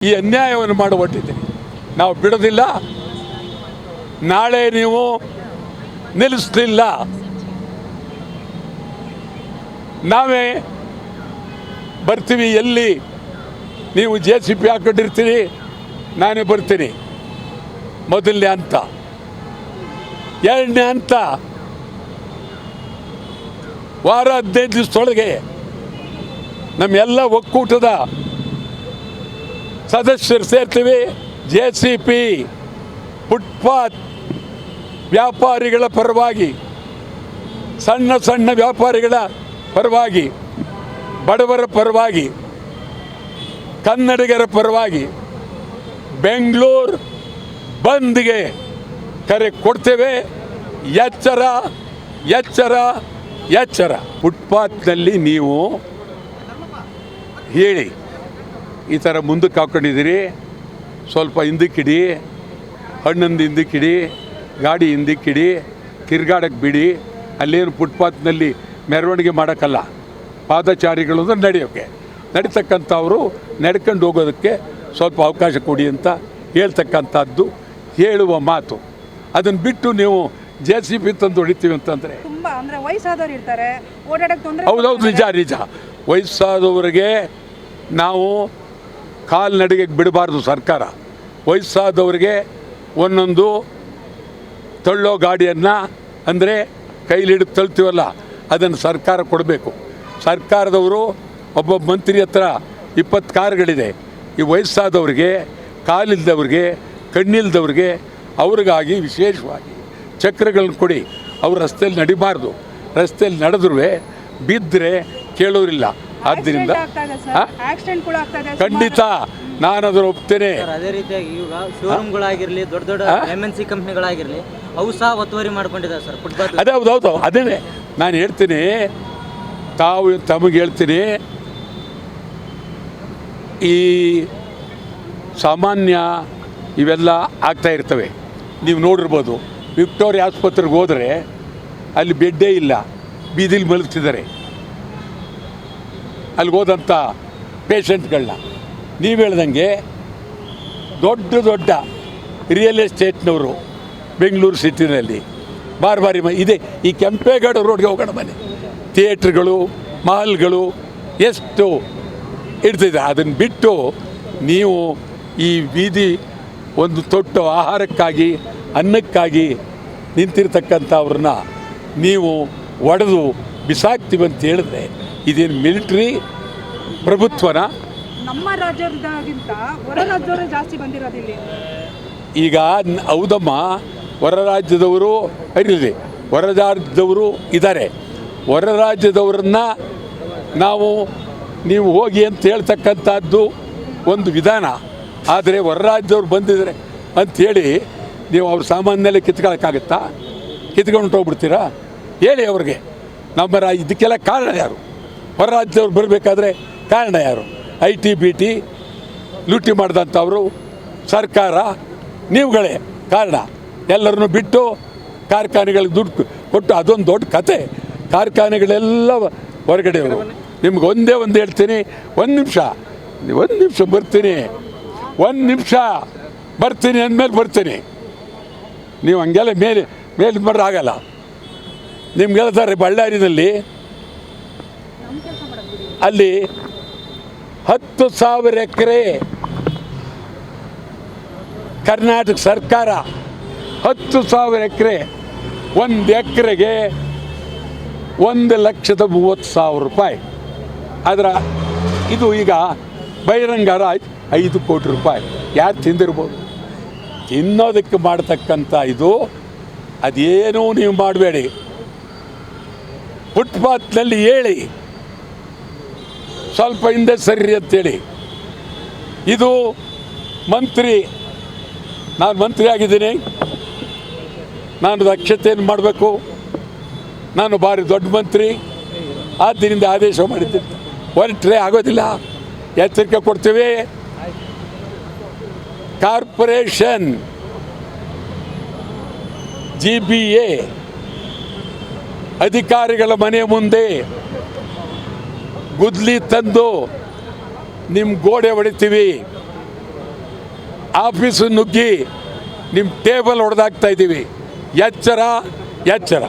ಈ ಅನ್ಯಾಯವನ್ನು ಮಾಡಿಬಿಟ್ಟಿದ್ದೀರಿ. ನಾವು ಬಿಡೋದಿಲ್ಲ. ನಾಳೆ ನೀವು ನಿಲ್ಲಿಸಲಿಲ್ಲ, ನಾವೇ ಬರ್ತೀವಿ. ಎಲ್ಲಿ ನೀವು JCB ಹಾಕೊಂಡಿರ್ತೀರಿ, ನಾನೇ ಬರ್ತೀನಿ. ಮೊದಲನೇ ಹಂತ. ಎರಡನೇ ಹಂತ ವಾರ 15 ದಿವಸದೊಳಗೆ ನಮ್ಮೆಲ್ಲ ಒಕ್ಕೂಟದ ಸದಸ್ಯರು ಸೇರ್ತೀವಿ. JCB ಫುಟ್ಪಾತ್ ವ್ಯಾಪಾರಿಗಳ ಪರವಾಗಿ, ಸಣ್ಣ ಸಣ್ಣ ವ್ಯಾಪಾರಿಗಳ ಪರವಾಗಿ, ಬಡವರ ಪರವಾಗಿ, ಕನ್ನಡಿಗರ ಪರವಾಗಿ ಬೆಂಗಳೂರು ಬಂದ್ಗೆ ಕರೆ ಕೊಡ್ತೇವೆ. ಎಚ್ಚರ ಎಚ್ಚರ ಎಚ್ಚರ. ಫುಟ್ಪಾತ್ನಲ್ಲಿ ನೀವು ಹೇಳಿ ಈ ಥರ ಮುಂದಕ್ಕೆ ಹಾಕ್ಕೊಂಡಿದ್ದೀರಿ, ಸ್ವಲ್ಪ ಹಿಂದಕ್ಕಿಡಿ, ಹಣ್ಣಂದು ಹಿಂದಕ್ಕಿಡಿ, ಗಾಡಿ ಹಿಂದಕ್ಕಿಡಿ, ತಿರ್ಗಾಡಕ್ಕೆ ಬಿಡಿ. ಅಲ್ಲೇನು ಫುಟ್ಪಾತ್ನಲ್ಲಿ ಮೆರವಣಿಗೆ ಮಾಡೋಕ್ಕಲ್ಲ, ಪಾದಚಾರಿಗಳು ನಡೆಯೋಕ್ಕೆ, ನಡೀತಕ್ಕಂಥವರು ನಡ್ಕೊಂಡು ಹೋಗೋದಕ್ಕೆ ಸ್ವಲ್ಪ ಅವಕಾಶ ಕೊಡಿ ಅಂತ ಹೇಳ್ತಕ್ಕಂಥದ್ದು ಹೇಳುವ ಮಾತು. ಅದನ್ನು ಬಿಟ್ಟು ನೀವು JCB ತಂದು ಹೊಡಿತೀವಿ ಅಂತಂದರೆ ತುಂಬಾ ಅಂದ್ರೆ ವಯಸ್ಸಾದವರು ಇರ್ತಾರೆ, ಓಡಾಡಕ್ಕೆ ತೊಂದರೆ. ಹೌದೌದು, ನಿಜ ನಿಜ. ವಯಸ್ಸಾದವರಿಗೆ ನಾವು ಕಾಲ್ನಡಿಗೆಗೆ ಬಿಡಬಾರ್ದು. ಸರ್ಕಾರ ವಯಸ್ಸಾದವರಿಗೆ ಒಂದೊಂದು ತಳ್ಳೋ ಗಾಡಿಯನ್ನು, ಅಂದರೆ ಕೈಲಿ ಹಿಡಿದು ತಳ್ತೀವಲ್ಲ, ಅದನ್ನು ಸರ್ಕಾರ ಕೊಡಬೇಕು. ಸರ್ಕಾರದವರು ಒಬ್ಬ ಮಂತ್ರಿ ಹತ್ರ 20 ಕಾರುಗಳಿದೆ. ಈ ವಯಸ್ಸಾದವ್ರಿಗೆ, ಕಾಲಿಲ್ದವ್ರಿಗೆ, ಕಣ್ಣಿಲ್ದವ್ರಿಗೆ, ಅವ್ರಿಗಾಗಿ ವಿಶೇಷವಾಗಿ ಚಕ್ರಗಳನ್ನ ಕೊಡಿ. ಅವ್ರು ರಸ್ತೆಯಲ್ಲಿ ನಡಿಬಾರ್ದು. ರಸ್ತೆಯಲ್ಲಿ ನಡೆದ್ರೂ ಬಿದ್ದರೆ ಕೇಳೋರಿಲ್ಲ. ಆದ್ದರಿಂದ ಖಂಡಿತ ನಾನು ಅದನ್ನು ಒಪ್ತೇನೆ. ಅದೇ ರೀತಿಯಾಗಿ ಈಗ ಶೋರೂಮ್ಗಳಾಗಿರಲಿ, ದೊಡ್ಡ ದೊಡ್ಡ MNC ಕಂಪ್ನಿಗಳಾಗಿರಲಿ, ಅವು ಸಹ ಒತ್ತುವರಿ ಮಾಡ್ಕೊಂಡಿದ್ದಾರೆ ಸರ್ ಫುಟ್ಪಾತ್. ಅದೇ ಹೌದೌದು, ಅದೇನೆ ನಾನು ಹೇಳ್ತೀನಿ. ತಮಗೆ ಹೇಳ್ತೀನಿ, ಈ ಸಾಮಾನ್ಯ ಇವೆಲ್ಲ ಆಗ್ತಾ ಇರ್ತವೆ. ನೀವು ನೋಡಿರ್ಬೋದು, ವಿಕ್ಟೋರಿಯಾ ಆಸ್ಪತ್ರೆಗೆ ಹೋದರೆ ಅಲ್ಲಿ ಬೆಡ್ಡೇ ಇಲ್ಲ, ಬೀದಿಲಿ ಮಲಗ್ತಿದ್ದಾರೆ ಅಲ್ಲಿಗೆ ಹೋದಂಥ ಪೇಷಂಟ್ಗಳನ್ನ. ನೀವು ಹೇಳ್ದಂಗೆ ದೊಡ್ಡ ದೊಡ್ಡ ರಿಯಲ್ ಎಸ್ಟೇಟ್ನವರು ಬೆಂಗಳೂರು ಸಿಟಿನಲ್ಲಿ ಬಾರಿ ಇದೆ. ಈ ಕೆಂಪೇಗೌಡ ರೋಡ್ಗೆ ಹೋಗೋಣ ಬನ್ನಿ, ಥಿಯೇಟ್ರ್ಗಳು, ಮಾಲ್ಗಳು ಎಷ್ಟು ಇಡ್ತಿದೆ. ಅದನ್ನು ಬಿಟ್ಟು ನೀವು ಈ ಬೀದಿ ಒಂದು ತೊಟ್ಟು ಆಹಾರಕ್ಕಾಗಿ, ಅನ್ನಕ್ಕಾಗಿ ನಿಂತಿರ್ತಕ್ಕಂಥವ್ರನ್ನ ನೀವು ಒಡೆದು ಬಿಸಾಕ್ತೀವಿ ಅಂತ ಹೇಳಿದ್ರೆ ಇದೇನು ಮಿಲಿಟ್ರಿ ಪ್ರಭುತ್ವನ? ನಮ್ಮ ರಾಜ್ಯದಾಗಿಂತ ಹೊರ ರಾಜ್ಯದವರೇ ಜಾಸ್ತಿ ಬಂದಿರೋದಿಲ್ಲ. ಈಗ ಹೌದಮ್ಮ, ಹೊರ ರಾಜ್ಯದವರು ಇರಲಿ, ಹೊರ ರಾಜ್ಯದವರು ಇದ್ದಾರೆ. ಹೊರ ರಾಜ್ಯದವ್ರನ್ನ ನೀವು ಹೋಗಿ ಅಂತ ಹೇಳ್ತಕ್ಕಂಥದ್ದು ಒಂದು ವಿಧಾನ. ಆದರೆ ಹೊರ ರಾಜ್ಯದವ್ರು ಬಂದಿದ್ದಾರೆ ಅಂಥೇಳಿ ನೀವು ಅವ್ರ ಸಾಮಾನ್ಯಲ್ಲೇ ಕಿತ್ಕೊಳ್ಳೋಕ್ಕಾಗತ್ತಾ? ಕಿತ್ಕೊಂಡು ಹೋಗ್ಬಿಡ್ತೀರಾ? ಹೇಳಿ ಅವ್ರಿಗೆ. ಇದಕ್ಕೆಲ್ಲ ಕಾರಣ ಯಾರು? ಹೊರ ರಾಜ್ಯದವ್ರು ಬರಬೇಕಾದ್ರೆ ಕಾರಣ ಯಾರು? IT BT ಲೂಟಿ ಮಾಡಿದಂಥವರು ಸರ್ಕಾರ, ನೀವುಗಳೇ ಕಾರಣ. ಎಲ್ಲರನ್ನೂ ಬಿಟ್ಟು ಕಾರ್ಖಾನೆಗಳಿಗೆ ದುಡ್ಡು ಕೊಟ್ಟು, ಅದೊಂದು ದೊಡ್ಡ ಕತೆ. ಕಾರ್ಖಾನೆಗಳೆಲ್ಲ ಹೊರಗಡೆಯವರು. ನಿಮ್ಗೆ ಒಂದೇ ಒಂದು ಹೇಳ್ತೀನಿ, ಒಂದು ನಿಮಿಷ ಬರ್ತೀನಿ ಅಂದಮೇಲೆ ಬರ್ತೀನಿ. ನೀವು ಹಂಗೆಲ್ಲ ಮೇಲೆ ಬರ್ರೆ ಆಗಲ್ಲ. ನಿಮ್ಗೆ ಹೇಳ್ತಾರೆ ಬಳ್ಳಾರಿನಲ್ಲಿ ಅಲ್ಲಿ 10,000 ಎಕರೆ ಕರ್ನಾಟಕ ಸರ್ಕಾರ 10,000 ಎಕರೆ, 1 ಎಕರೆಗೆ 1,30,30,000 ರೂಪಾಯಿ. ಅದರ ಇದು ಈಗ ಬಹಿರಂಗಾರ 5 ಕೋಟಿ ರೂಪಾಯಿ. ಯಾರು ತಿಂದಿರ್ಬೋದು? ತಿನ್ನೋದಕ್ಕೆ ಮಾಡ್ತಕ್ಕಂಥ ಇದು ಅದೇನೂ ನೀವು ಮಾಡಬೇಡಿ. ಫುಟ್ಪಾತ್ನಲ್ಲಿ ಹೇಳಿ, ಸ್ವಲ್ಪ ಹಿಂದೆ ಸರಿ ಅಂತೇಳಿ. ಇದು ನಾನು ಮಂತ್ರಿ ಆಗಿದ್ದೀನಿ, ನಾನು ದಕ್ಷತೆಯನ್ನು ಮಾಡಬೇಕು, ನಾನು ಭಾರಿ ದೊಡ್ಡ ಮಂತ್ರಿ, ಆದ್ದರಿಂದ ಆದೇಶ ಮಾಡಿದ್ದೀನಿ. ಹೊರಟ್ರೆ ಆಗೋದಿಲ್ಲ, ಎಚ್ಚರಿಕೆ ಕೊಡ್ತೀವಿ. ಕಾರ್ಪೊರೇಷನ್ GBA ಅಧಿಕಾರಿಗಳ ಮನೆ ಮುಂದೆ ಗುದ್ಲಿ ತಂದು ನಿಮ್ಮ ಗೋಡೆ ಹೊಡಿತೀವಿ. ಆಫೀಸು ನುಗ್ಗಿ ನಿಮ್ಮ ಟೇಬಲ್ ಹೊಡೆದಾಕ್ತಾ ಇದ್ದೀವಿ. ಎಚ್ಚರ ಎಚ್ಚರ.